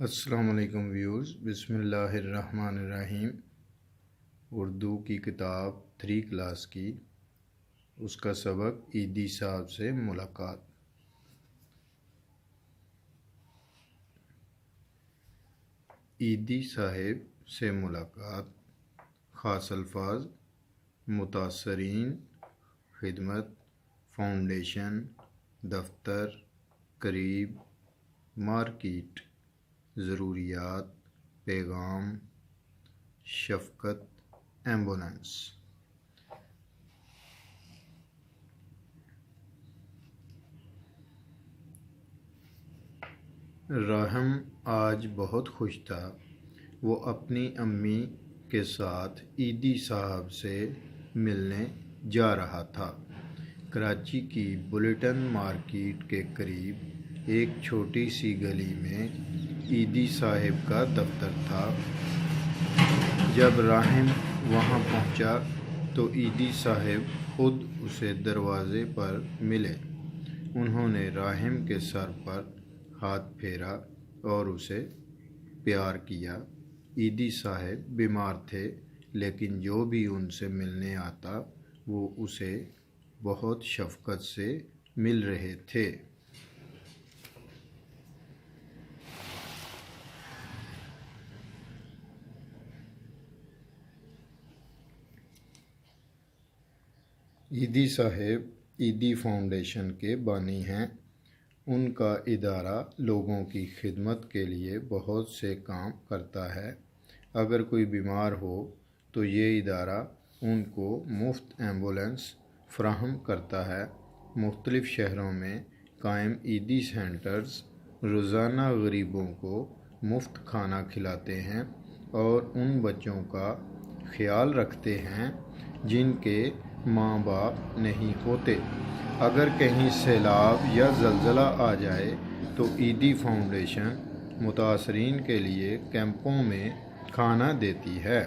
السلام علیکم ویورز، بسم اللہ الرحمن الرحیم۔ اردو کی کتاب 3 کلاس کی اس کا سبق عیدی صاحب سے ملاقات۔ عیدی صاحب سے ملاقات۔ خاص الفاظ: متاثرین، خدمت، فاؤنڈیشن، دفتر، قریب، مارکیٹ، ضروریات، پیغام، شفقت، ایمبولینس۔ راہم آج بہت خوش تھا۔ وہ اپنی امی کے ساتھ عیدی صاحب سے ملنے جا رہا تھا۔ کراچی کی بلٹن مارکیٹ کے قریب ایک چھوٹی سی گلی میں عیدی صاحب کا دفتر تھا۔ جب راہم وہاں پہنچا تو عیدی صاحب خود اسے دروازے پر ملے۔ انہوں نے راہم کے سر پر ہاتھ پھیرا اور اسے پیار کیا۔ عیدی صاحب بیمار تھے، لیکن جو بھی ان سے ملنے آتا وہ اسے بہت شفقت سے مل رہے تھے۔ عیدی صاحب عیدی فاؤنڈیشن کے بانی ہیں۔ ان کا ادارہ لوگوں کی خدمت کے لیے بہت سے کام کرتا ہے۔ اگر کوئی بیمار ہو تو یہ ادارہ ان کو مفت ایمبولینس فراہم کرتا ہے۔ مختلف شہروں میں قائم عیدی سینٹرز روزانہ غریبوں کو مفت کھانا کھلاتے ہیں اور ان بچوں کا خیال رکھتے ہیں جن کے ماں باپ نہیں ہوتے۔ اگر کہیں سیلاب یا زلزلہ آ جائے تو عیدی فاؤنڈیشن متاثرین کے لیے کیمپوں میں کھانا دیتی ہے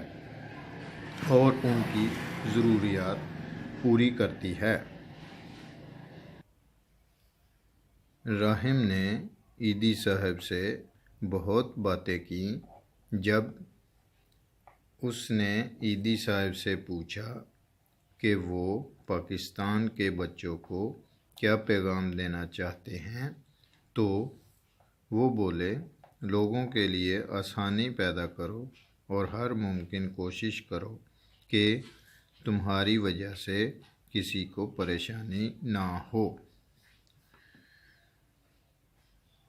اور ان کی ضروریات پوری کرتی ہے۔ راہم نے عیدی صاحب سے بہت باتیں کیں۔ جب اس نے عیدی صاحب سے پوچھا کہ وہ پاکستان کے بچوں کو کیا پیغام دینا چاہتے ہیں تو وہ بولے، لوگوں کے لیے آسانی پیدا کرو اور ہر ممکن کوشش کرو کہ تمہاری وجہ سے کسی کو پریشانی نہ ہو۔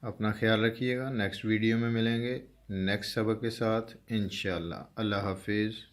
اپنا خیال رکھیے گا۔ نیکسٹ ویڈیو میں ملیں گے نیکسٹ سبق کے ساتھ انشاءاللہ۔ اللہ حافظ۔